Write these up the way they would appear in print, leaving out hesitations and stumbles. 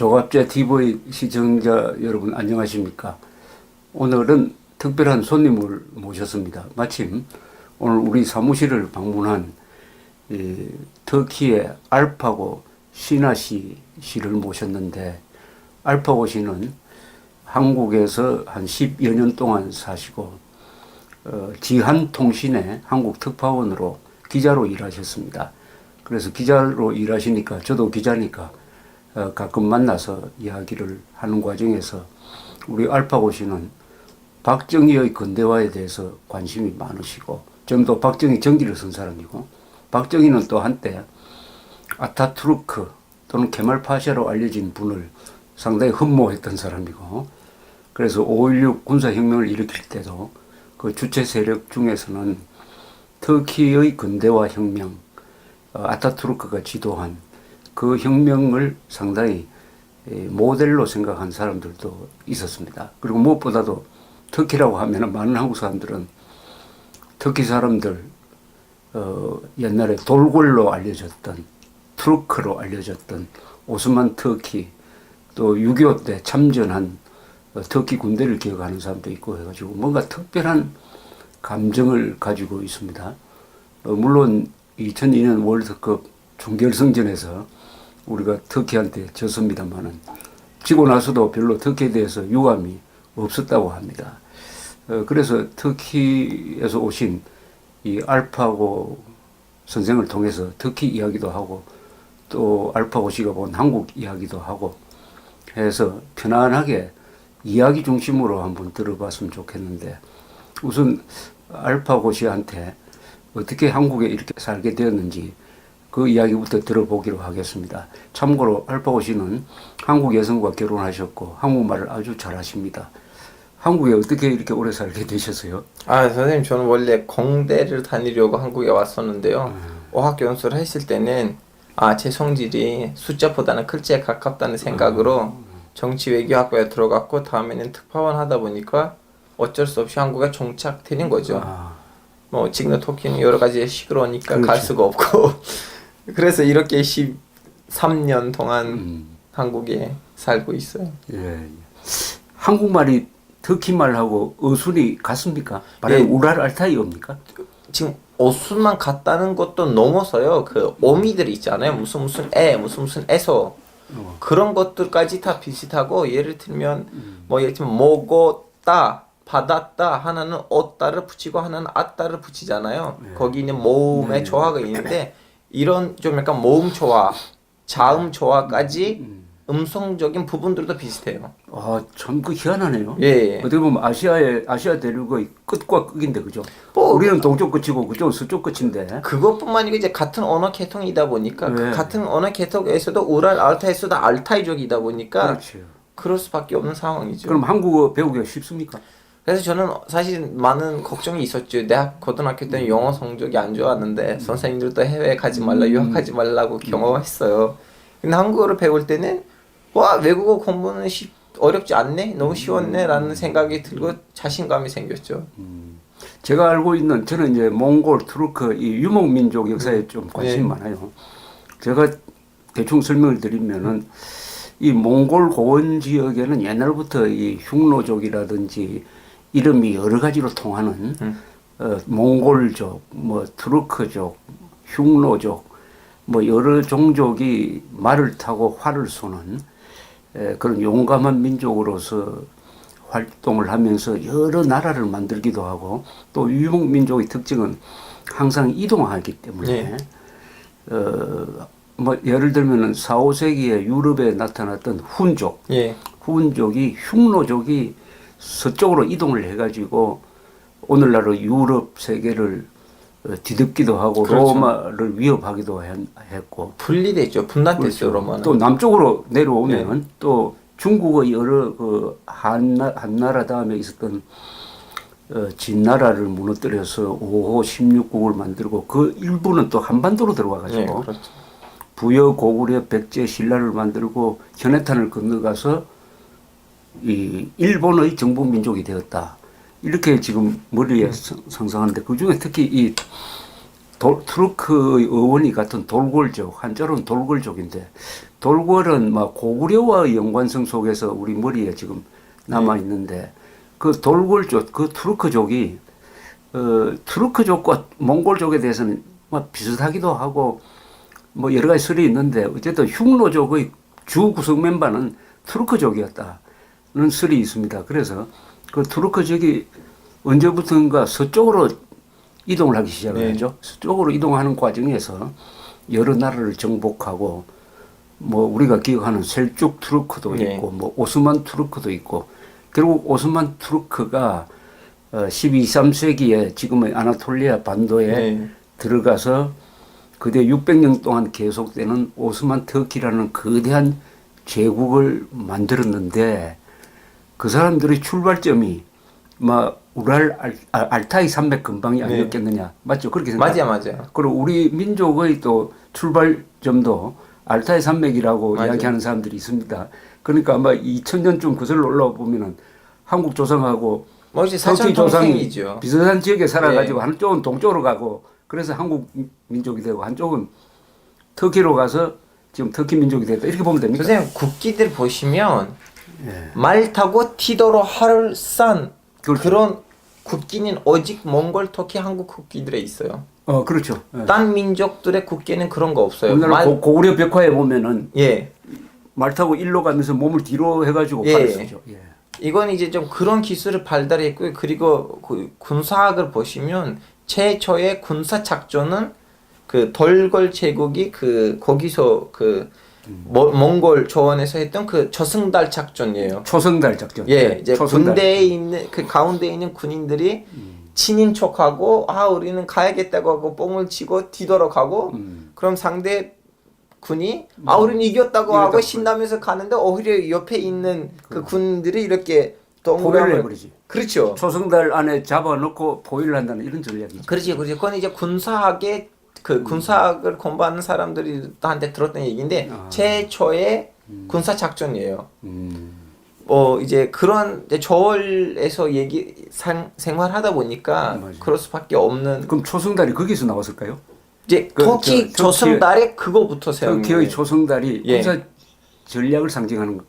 조갑제 TV 시청자 여러분 안녕하십니까? 오늘은 특별한 손님을 모셨습니다. 마침 오늘 우리 사무실을 방문한 터키의 알파고 시나시 씨를 모셨는데, 알파고 씨는 한국에서 한 10여 년 동안 사시고 지한통신의 한국 특파원으로 기자로 일하셨습니다. 그래서 기자로 일하시니까 저도 기자니까 가끔 만나서 이야기를 하는 과정에서 우리 알파고 씨는 박정희의 근대화에 대해서 관심이 많으시고, 저는 또 박정희 정기를 쓴 사람이고, 박정희는 또 한때 아타투르크 또는 케말 파샤로 알려진 분을 상당히 흠모했던 사람이고, 그래서 5.16 군사혁명을 일으킬 때도 그 주체 세력 중에서는 터키의 근대화 혁명, 아타투르크가 지도한 그 혁명을 상당히 모델로 생각한 사람들도 있었습니다. 그리고 무엇보다도 터키라고 하면 많은 한국 사람들은 터키 사람들 옛날에 돌궐로 알려졌던, 투르크로 알려졌던 오스만 터키, 또 6.25 때 참전한 터키 군대를 기억하는 사람도 있고 해가지고 뭔가 특별한 감정을 가지고 있습니다. 물론 2002년 월드컵 준결승전에서 우리가 터키한테 졌습니다만은, 지고 나서도 별로 터키에 대해서 유감이 없었다고 합니다. 그래서 터키에서 오신 이 알파고 선생을 통해서 터키 이야기도 하고, 또 알파고 씨가 본 한국 이야기도 하고 해서 편안하게 이야기 중심으로 한번 들어봤으면 좋겠는데, 우선 알파고 씨한테 어떻게 한국에 이렇게 살게 되었는지 그 이야기부터 들어보기로 하겠습니다. 참고로 알파고 씨는 한국 여성과 결혼하셨고 한국말을 아주 잘하십니다. 한국에 어떻게 이렇게 오래 살게 되셨어요? 선생님, 저는 원래 공대를 다니려고 한국에 왔었는데요. 어학연수를 했을 때는 제 성질이 숫자보다는 글자에 가깝다는 생각으로 정치외교학과에 들어갔고, 다음에는 특파원 하다 보니까 어쩔 수 없이 한국에 정착되는 거죠. 뭐 지금도 터키는 여러 가지 시끄러우니까 그렇죠. 갈 수가 없고 그래서 이렇게 13년 동안 한국에 살고 있어요. 예. 한국말이 터키말하고 어순이 같습니까? 말하면 우랄 알타이어입니까? 지금 어순만 같다는 것도 넘어서요. 그 어미들이 있잖아요. 무슨 무슨 에서 그런 것들까지 다 비슷하고, 예를 들면 예를 들면 먹었다, 받았다 하나는 어따를 붙이고 하나는 아따를 붙이잖아요. 거기 있는 모음의 조화가 있는데, 이런 좀 약간 모음 조화, 자음 조화까지 음성적인 부분들도 비슷해요. 참 그 희한하네요. 예. 어떻게 보면 아시아 대륙의 끝과 끝인데, 그죠? 우리는 동쪽 끝이고 그쪽은 서쪽 끝인데. 그것뿐만 아니고 이제 같은 언어 계통이다 보니까 그 같은 언어 계통에서도 우랄 알타이에서도 알타이족이다 보니까 그렇죠. 그럴 수밖에 없는 상황이죠. 그럼 한국어 배우기가 쉽습니까? 그래서 저는 사실 많은 걱정이 있었죠. 대학 고등학교 때는 영어 성적이 안 좋았는데 선생님들도 해외 가지 말라, 유학하지 말라고 경험했어요. 근데 한국어를 배울 때는 외국어 공부는 어렵지 않네? 너무 쉬웠네? 라는 생각이 들고 자신감이 생겼죠. 제가 알고 있는, 저는 이제 몽골, 투르크 이 유목민족 역사에 좀 관심이 많아요. 제가 대충 설명을 드리면은, 이 몽골 고원 지역에는 옛날부터 이 흉노족이라든지 이름이 여러 가지로 통하는 몽골족, 투르크족, 흉노족, 여러 종족이 말을 타고 활을 쏘는 그런 용감한 민족으로서 활동을 하면서 여러 나라를 만들기도 하고, 또 유목민족의 특징은 항상 이동하기 때문에 예를 들면은 4, 5세기에 유럽에 나타났던 훈족, 훈족이 흉노족이 서쪽으로 이동을 해가지고 오늘날의 유럽 세계를 뒤덮기도 하고, 그렇죠. 로마를 위협하기도 했고, 분리됐죠. 분단됐어요. 그렇죠. 로마는. 또 남쪽으로 내려오면 또 중국의 여러 한나라 다음에 있었던 진나라를 무너뜨려서 5호 16국을 만들고, 그 일부는 또 한반도로 들어와가지고 그렇죠. 부여, 고구려, 백제, 신라를 만들고 현해탄을 건너가서 이 일본의 정복 민족이 되었다. 이렇게 지금 머리에 상상하는데, 그 중에 특히 이 투르크의 어원이 같은 돌골족, 한자로는 돌골족인데 돌골은 막 고구려와 연관성 속에서 우리 머리에 지금 남아 있는데 그 돌골족, 그 투르크족이 투르크족과 몽골족에 대해서는 막 비슷하기도 하고 뭐 여러 가지 설이 있는데 어쨌든 흉노족의 주 구성 멤버는 투르크족이었다는 설이 있습니다. 그래서 그 투르크족이 언제부턴가 서쪽으로 이동을 하기 시작을 하죠. 서쪽으로 이동하는 과정에서 여러 나라를 정복하고 뭐 우리가 기억하는 셀쭉 투르크도 있고 뭐 오스만 투르크도 있고 결국 오스만 투르크가 12, 13세기에 지금의 아나톨리아 반도에 들어가서 그대 600년 동안 계속되는 오스만 터키라는 거대한 제국을 만들었는데 그 사람들의 출발점이 막 우랄 알타이 산맥 근방이 아니었겠느냐. 맞죠? 그렇게 생각해요. 맞아요. 그리고 우리 민족의 또 출발점도 알타이 산맥이라고 이야기하는 사람들이 있습니다. 그러니까 아마 2000년쯤 그슬로 올라와 보면은 한국 조상하고 이제 터키 조상이 사촌동생이죠. 비슷한 지역에 살아가지고 한쪽은 동쪽으로 가고 그래서 한국 민족이 되고 한쪽은 터키로 가서 지금 터키 민족이 됐다. 이렇게 보면 됩니까? 선생님 국기들 보시면 말 타고 티도로 하를 싼 그렇죠. 그런 국기는 오직 몽골, 터키, 한국 국기들에 있어요. 그렇죠. 딴 민족들의 국기는 그런 거 없어요. 우리나라 고구려 벽화에 보면은 예. 말 타고 일로 가면서 몸을 뒤로 해가지고 팔을 쓰죠. 이건 이제 좀 그런 기술을 발달했고요. 그리고 그 군사학을 보시면 최초의 군사 작전은 그 돌골 제국이 그 거기서 그 몽골 조원에서 했던 그 저승달 작전이에요. 초승달 작전. 예, 이제 초승달. 군대에 있는 그 가운데 있는 군인들이 친인척하고 우리는 가야겠다고 하고 뽕을 치고 뒤돌아가고 그럼 상대 군이 우리는 이겼다고 하고 신나면서 가는데 오히려 옆에 있는 그 군들이 이렇게 포위를 해버리지. 그렇죠. 초승달 안에 잡아놓고 포위를 한다는 이런 전략이죠. 그렇지. 그건 이제 군사학의 그 군사학을 공부하는 사람들한테 들었던 얘기인데 최초의 군사 작전이에요. 이제 그런 이제 저울에서 생활하다 보니까 그럴 수밖에 없는. 그럼 초승달이 거기서 나왔을까요? 이제 터키 저승달에 그거부터 세운 터키의 초승달이 군사 전략을 상징하는 거.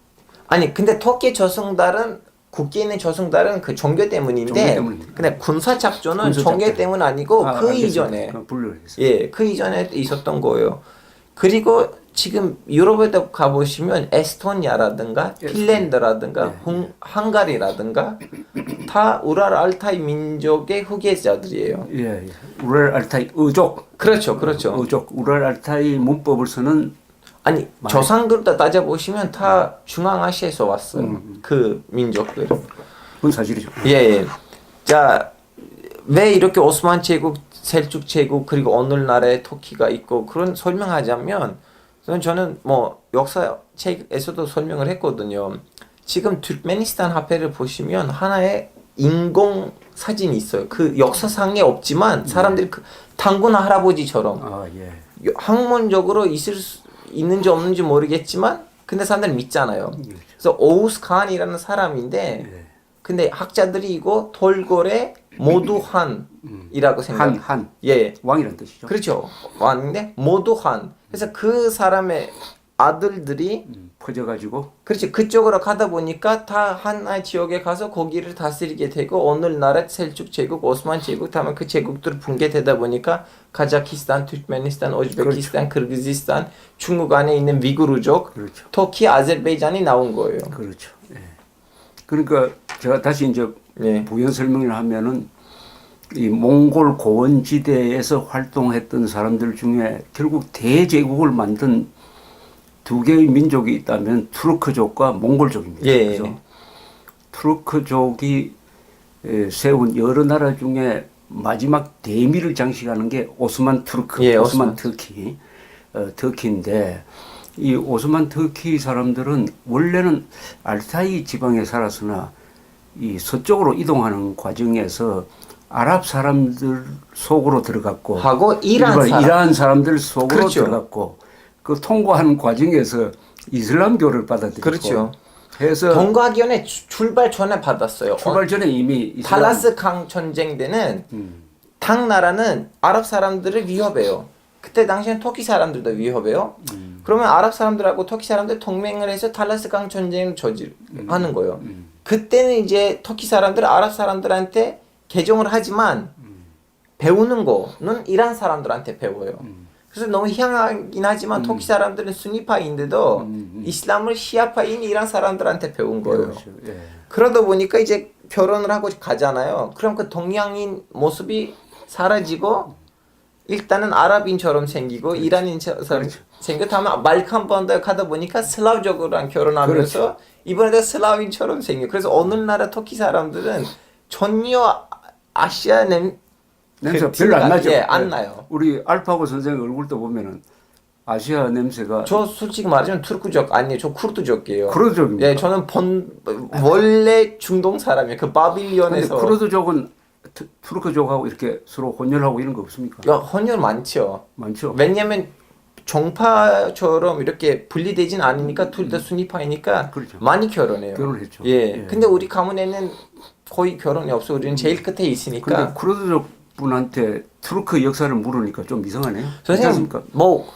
아니 근데 터키 저승달은 국기에 있는 저승달은 그 종교 때문인데 근데 군사 작전은 종교 때문 아니고 그 이전에 그 이전에 있었던 거예요. 그리고 지금 유럽에도 가보시면 에스토니아라든가 핀란드라든가 헝가리라든가 다 우랄 알타이 민족의 후계자들이에요. 우랄 알타이 어족. 그렇죠. 어족. 우랄 알타이 문법을 쓰는 아니 조상들도 따져보시면 다 중앙아시아에서 왔어요. 그 민족들. 그건 사실이죠. 자, 왜 이렇게 오스만 제국, 셀쭉 제국 그리고 오늘날의 터키가 있고 그런 설명하자면 저는 뭐 역사 책에서도 설명을 했거든요. 지금 투르크메니스탄 화폐를 보시면 하나의 인공 사진이 있어요. 그 역사상에 없지만 사람들이 그 단군 할아버지처럼 학문적으로 있는지 없는지 모르겠지만 근데 사람들은 믿잖아요. 그래서 오우스 칸이라는 사람인데 근데 학자들이 이거 돌고래 모두 한이라고 생각해요. 한. 예. 왕이라는 뜻이죠. 그렇죠. 왕인데 모두 한. 그래서 그 사람의 아들들이 퍼져가지고 그렇지 그쪽으로 가다 보니까 다 하나의 지역에 가서 거기를 다스리게 되고 오늘날의 셀쭉 제국, 오스만 제국 다음에 그 제국들 붕괴되다 보니까 카자키스탄, 투르크메니스탄, 오즈베키스탄, 키르기즈스탄, 중국 안에 있는 위구르족, 터키, 아제르바이잔이 나온 거예요. 그렇죠. 그러니까 제가 다시 이제 부연 설명을 하면은 이 몽골 고원지대에서 활동했던 사람들 중에 결국 대제국을 만든 두 개의 민족이 있다면 투르크족과 몽골족입니다. 그래서 투르크족이 세운 여러 나라 중에 마지막 대미를 장식하는 게 오스만 투르크, 오스만 터키, 터키인데 이 오스만 터키 사람들은 원래는 알타이 지방에 살았으나 이 서쪽으로 이동하는 과정에서 아랍 사람들 속으로 들어갔고 하고 이란 사람들 속으로 들어갔고 그 통과하는 과정에서 이슬람교를 받아들였고 그렇죠. 해서 통과하기 전에 출발 전에 받았어요. 출발 전에 이미 탈라스 강 전쟁 때는 당 나라는 아랍 사람들을 위협해요. 그때 당시엔 터키 사람들도 위협해요. 그러면 아랍 사람들하고 터키 사람들 동맹을 해서 탈라스강 전쟁을 하는 거예요. 그때는 이제 터키 사람들 아랍 사람들한테 개종을 하지만 배우는 거는 이란 사람들한테 배워요. 그래서 너무 희한하긴 하지만 터키 사람들은 수니파인데도 이슬람을 시아파인 이란 사람들한테 배운 거예요. 그렇죠. 예. 그러다 보니까 이제 결혼을 하고 가잖아요. 그럼 그 동양인 모습이 사라지고 일단은 아랍인처럼 생기고 이란인처럼 생기고 다음에 말크 한 번 더 가다 보니까 슬라브족이랑 결혼하면서 그렇죠. 이번에도 슬라브인처럼 생겨. 그래서 어느 나라 터키 사람들은 전혀 아시아 냄새가 그 별로 안 나죠. 예, 안 나요. 우리 알파고 선생 얼굴도 보면은 아시아 냄새가 저 솔직히 말하자면 투르크족 아니에요. 저 쿠르드족이에요. 쿠르드족입니까? 예, 저는 원래 중동 사람이에요. 그 근데 바빌론에서. 쿠르드족은 투르크족하고 이렇게 서로 혼혈하고 이런 거 없습니까? 야, 헌혈 많죠. 많죠. 왜냐면 종파처럼 이렇게 분리되진 않으니까 둘 다 순위파이니까 그렇죠. 많이 결혼해요. 결혼했죠. 예. 예. 근데 우리 가문에는 거의 결혼이 없어. 우리는 제일 끝에 있으니까. 근데 쿠르드족 분한테 투르크 역사를 물으니까 좀 이상하네요. 선생님, 뭐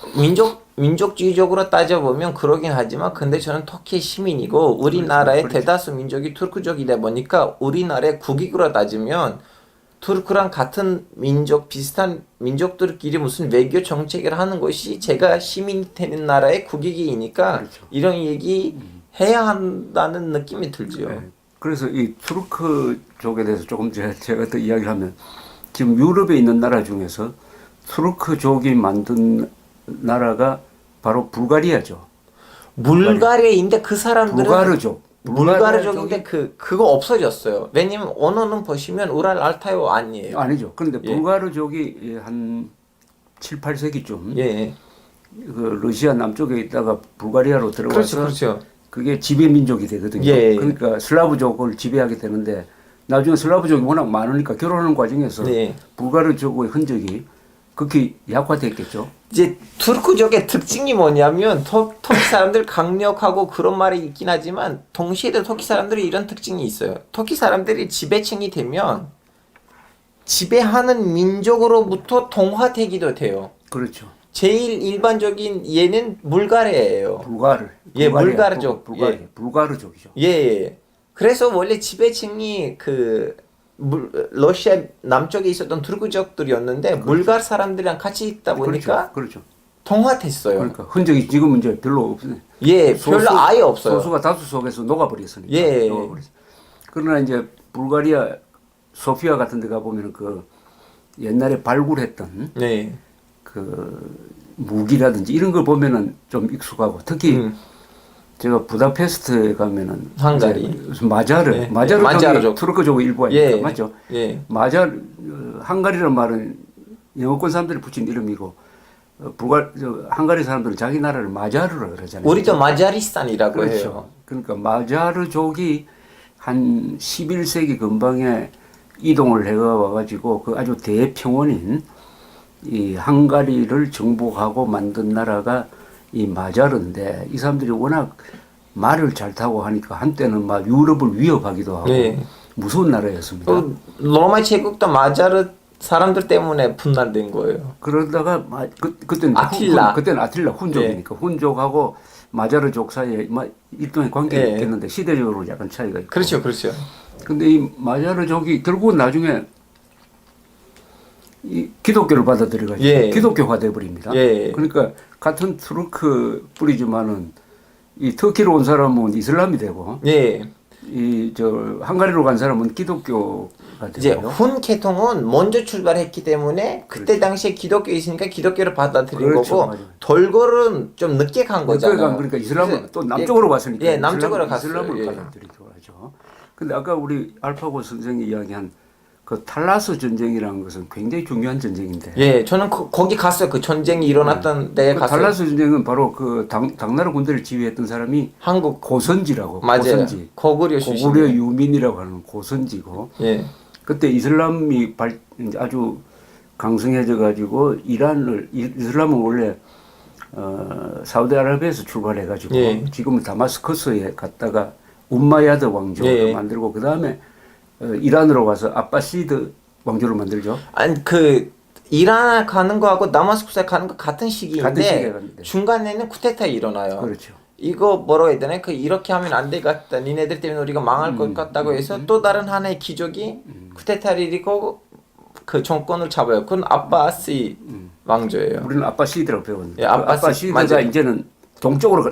민족주의적으로 따져보면 그러긴 하지만 근데 저는 터키 시민이고 우리나라의 그렇죠. 대다수 민족이 투르크족이다 보니까 우리나라의 국익으로 따지면 투르크랑 같은 민족 비슷한 민족들끼리 무슨 외교 정책을 하는 것이 제가 시민이 되는 나라의 국익이니까 그렇죠. 이런 얘기 해야 한다는 느낌이 들죠. 네. 그래서 이 투르크족에 대해서 조금 제가 더 이야기를 하면 지금 유럽에 있는 나라 중에서 투르크족이 만든 나라가 바로 불가리아죠. 불가리아인데 그 사람들은 불가르족. 불가르족인데 그거 없어졌어요. 왜냐면 언어는 보시면 우랄 알타이어 아니에요. 아니죠. 그런데 예. 불가르족이 한 7, 8세기쯤 예. 그 러시아 남쪽에 있다가 불가리아로 들어가서 그렇죠. 그게 지배 민족이 되거든요. 예. 그러니까 슬라브족을 지배하게 되는데 나중에 슬라브족이 워낙 많으니까 결혼하는 과정에서 네. 불가르족의 흔적이 극히 약화됐겠죠. 이제 투르크족의 특징이 뭐냐면 터키 사람들 강력하고 그런 말이 있긴 하지만 동시에도 터키 사람들이 이런 특징이 있어요. 터키 사람들이 지배층이 되면 지배하는 민족으로부터 동화되기도 돼요. 그렇죠. 제일 일반적인 예는 불가리아예요. 예, 불가르족. 불가르족이죠. 예. 그래서 원래 지배층이 러시아 남쪽에 있었던 투르크족들이었는데 불가르 사람들이랑 같이 있다 보니까 그렇죠. 동화됐어요. 그러니까 흔적이 지금은 이제 별로 없어요. 예, 별로 아예 없어요. 소수가 다수 속에서 녹아버렸으니까. 예. 녹아버렸어요. 그러나 이제 불가리아 소피아 같은 데 가보면 그 옛날에 발굴했던 네. 그 무기라든지 이런 걸 보면은 좀 익숙하고 특히 제가 부다페스트에 가면은 헝가리. 마자르, 네. 마자르족이 투르크족의 일부 아닙니까? 예. 맞죠? 예. 헝가리라는 말은 영어권 사람들이 붙인 이름이고 헝가리 사람들은 자기 나라를 마자르라 그러잖아요. 우리도 마자리스탄이라고 그렇죠. 해요. 그러니까 마자르족이 한 11세기 근방에 이동을 해가 와가지고 그 아주 대평원인 이 헝가리를 정복하고 만든 나라가 이 마자르인데 이 사람들이 워낙 말을 잘 타고 하니까 한때는 막 유럽을 위협하기도 하고 네. 무서운 나라였습니다. 로마 제국도 마자르 사람들 때문에 분단된 거예요. 그러다가 그때는 아틸라. 그때는 아틸라 훈족이니까 훈족하고 마자르족 사이에 일종의 관계가 있겠는데 시대적으로 약간 차이가 있고. 그렇죠, 그렇죠. 근데 이 마자르족이 결국은 나중에 이 기독교를 받아들여가지고 예. 기독교화 돼버립니다. 예. 그러니까 같은 투르크 뿌리지만은 이 터키로 온 사람은 이슬람이 되고 예. 이 헝가리로 간 사람은 기독교가 이제 되고요. 훈 계통은 먼저 출발했기 때문에 그때 당시에 기독교 있으니까 기독교를 받아들인 그렇죠, 거고 맞아요. 돌골은 좀 늦게 간 거잖아요. 그러니까 이슬람을 그래서 또 남쪽으로 갔으니까 예, 남쪽으로 갔어요. 이슬람을 예. 받아들이기로 하죠. 근데 아까 우리 알파고 선생이 이야기한 그 탈라스 전쟁이라는 것은 굉장히 중요한 전쟁인데. 예, 저는 거기 갔어요. 그 전쟁이 일어났던 데에 그 갔어요. 탈라스 전쟁은 바로 그 당나라 군대를 지휘했던 사람이 한국 고선지라고. 맞아요. 고선지. 고구려 출신. 고구려 유민이라고 하는 고선지고. 예. 그때 이슬람이 이제 아주 강성해져 가지고 이슬람은 원래 사우디아라비아에서 출발해 가지고 예. 지금은 다마스커스에 갔다가 움마야드 왕조를 예. 만들고 그 다음에 이란으로 가서 아바시드 왕조를 만들죠. 아니 그 이란 가는 거하고 다마스쿠스에 가는 거 같은 시기인데 같은 시기에 갔는데. 중간에는 쿠데타 일어나요. 그렇죠. 이거 뭐라고 해야 되나? 그 이렇게 하면 안 되겠다. 니네들 때문에 우리가 망할 것 같다고 해서 또 다른 하나의 기적이 쿠데타를 일으키고 그 정권을 잡아요. 그건 아바시 왕조예요. 우리는 아빠시드라고 배웠는데 예, 아빠시드가 맞아요. 이제는 동쪽으로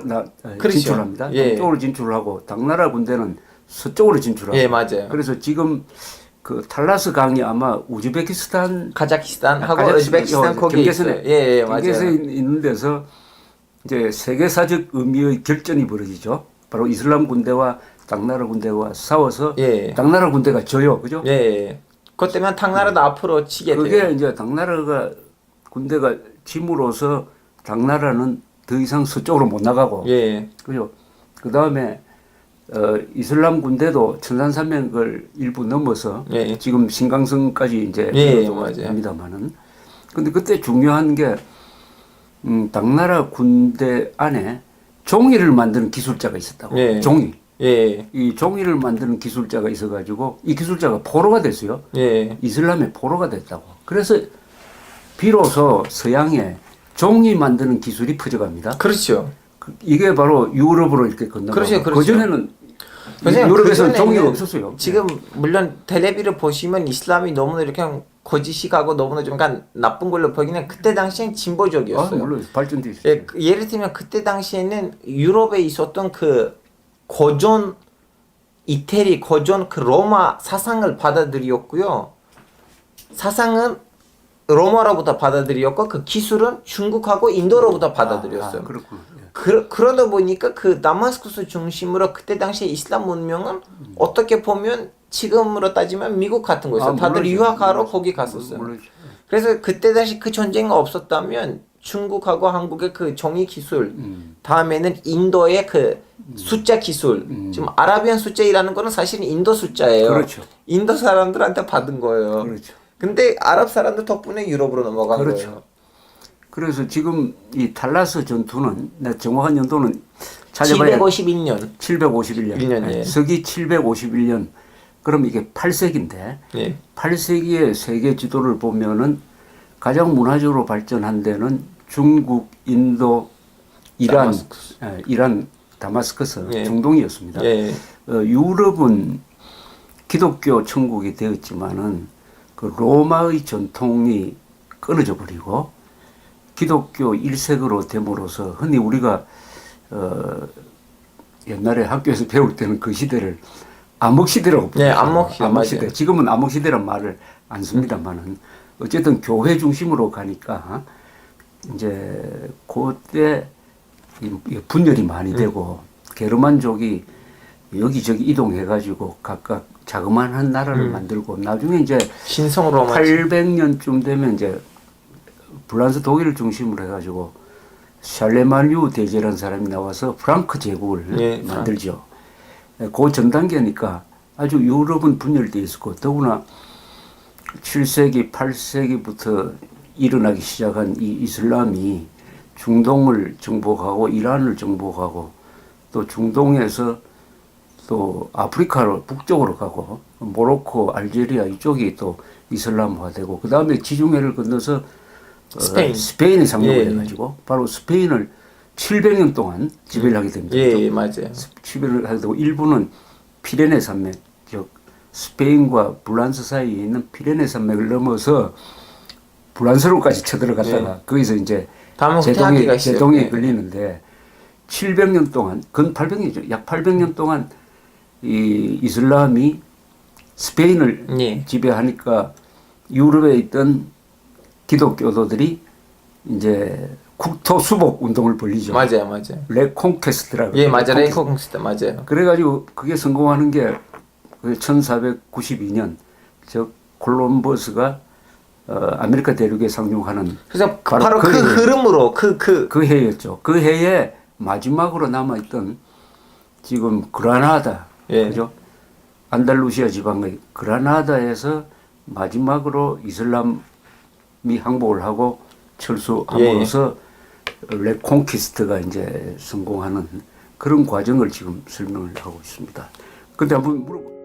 그렇죠. 진출합니다. 예. 동쪽으로 진출하고 당나라 군대는 서쪽으로 진출합니다. 예, 맞아요. 그래서 지금 그 탈라스 강이 아마 우즈베키스탄 카자흐스탄하고 카자흐스탄, 우즈베키스탄 거기에 있어요. 경계선에 예, 맞아요. 경계선에 있는 데서 이제 세계사적 의미의 결전이 벌어지죠. 바로 이슬람 군대와 당나라 군대와 싸워서 예. 당나라 군대가 져요, 그죠? 예. 그것 때문에 당나라도 앞으로 치게 그게 돼요. 이제 당나라가 군대가 짐으로써 당나라는 더 이상 서쪽으로 못 나가고, 예. 그죠? 그 다음에 이슬람 군대도 천산산맥을 일부 넘어서 예. 지금 신강성까지 이제 예, 맞아요. 맞아요. 합니다만은, 근데 그때 중요한 게 당나라 군대 안에 종이를 만드는 기술자가 있었다고. 예. 종이. 예. 이 종이를 만드는 기술자가 있어가지고 이 기술자가 포로가 됐어요. 예. 이슬람의 포로가 됐다고. 그래서 비로소 서양에 종이 만드는 기술이 퍼져갑니다. 그렇죠. 이게 바로 유럽으로 이렇게 건너가고. 그렇죠, 그렇죠. 그전에는 선생님, 유럽에서는 그전에는 종이가 없었어요. 지금 물론 텔레비를 보시면 이슬람이 너무나 이렇게 거짓이 가고 너무나 좀 약간 나쁜 걸로 보이기는 그때 당시엔 진보적이었어요. 물론 발전돼 있어요. 예, 예를 들면 그때 당시에는 유럽에 있었던 그 고전 이태리 고전 그 로마 사상을 받아들였고요. 사상은 로마로부터 받아들였고 그 기술은 중국하고 인도로부터 받아들였어요. 그렇구나. 예. 그러다 보니까 그 다마스쿠스 중심으로 그때 당시에 이슬람 문명은 어떻게 보면 지금으로 따지면 미국 같은 거였어요. 다들 물론이죠. 유학하러 거기 갔었어요. 물론이죠. 그래서 그때 당시 그 전쟁이 없었다면 중국하고 한국의 그 종이 기술, 다음에는 인도의 그 숫자 기술, 지금 아라비안 숫자이라는 거는 사실은 인도 숫자예요. 그렇죠. 인도 사람들한테 받은 거예요. 그렇죠. 근데 아랍 사람들 덕분에 유럽으로 넘어간 그렇죠. 거예요. 그래서 지금 이 탈라스 전투는 내 정확한 연도는 찾아봐야 751년. 751년. 년, 예. 서기 751년. 그럼 이게 8세기인데 예. 8세기의 세계 지도를 보면은 가장 문화적으로 발전한 데는 중국, 인도, 이란, 다마스쿠스. 이란, 다마스커스, 예. 중동이었습니다. 예. 유럽은 기독교 천국이 되었지만은 그 로마의 전통이 끊어져 버리고 기독교 1세기로 됨으로써 흔히 우리가 옛날에 학교에서 배울 때는 그 시대를 암흑시대라고 부르죠. 네, 암흑시대, 암흑시대. 맞아요. 지금은 암흑시대란 말을 안 씁니다만은 어쨌든 교회 중심으로 가니까 이제 그때 이 분열이 많이 되고 게르만족이 여기저기 이동해가지고 각각 자그마한 나라를 만들고 나중에 이제 신성 로마 800년쯤 되면 이제 프랑스 독일을 중심으로 해가지고 샬레마뉴 대제라는 사람이 나와서 프랑크 제국을 예, 만들죠. 그 전 단계니까 아주 유럽은 분열되어 있었고 더구나 7세기, 8세기부터 일어나기 시작한 이 이슬람이 중동을 정복하고 이란을 정복하고 또 중동에서 또 아프리카로 북쪽으로 가고 모로코, 알제리아 이쪽이 또 이슬람화되고 그 다음에 지중해를 건너서 스페인에 상륙을 예. 해가지고 바로 스페인을 700년 동안 지배를 하게 됩니다. 예, 맞아요. 지배를 하게 되고 일부는 피레네 산맥, 즉 스페인과 불란서 사이에 있는 피레네 산맥을 넘어서 불란서로까지 쳐들어갔다가 거기서 이제 다음은 후퇴하기가 있어요. 제동에 예. 걸리는데 700년 동안, 근 800년이죠. 약 800년 동안 이 이슬람이 스페인을 예. 지배하니까 유럽에 있던 기독교도들이 이제 국토 수복 운동을 벌리죠. 맞아요, 맞아요. 레콩케스트라고. 예, 맞아요. 레이코공스트 맞아요. 그래가지고 그게 성공하는 게 1492년 저 콜럼버스가 아메리카 대륙에 상륙하는 그래서 바로 바로 그 그 흐름으로 그 해였죠. 그 해에 마지막으로 남아있던 지금 그라나다, 예. 그죠? 안달루시아 지방의 그라나다에서 마지막으로 이슬람이 항복을 하고 철수함으로써 레콩키스트가 이제 성공하는 그런 과정을 지금 설명을 하고 있습니다. 근데 한번 물어볼게요.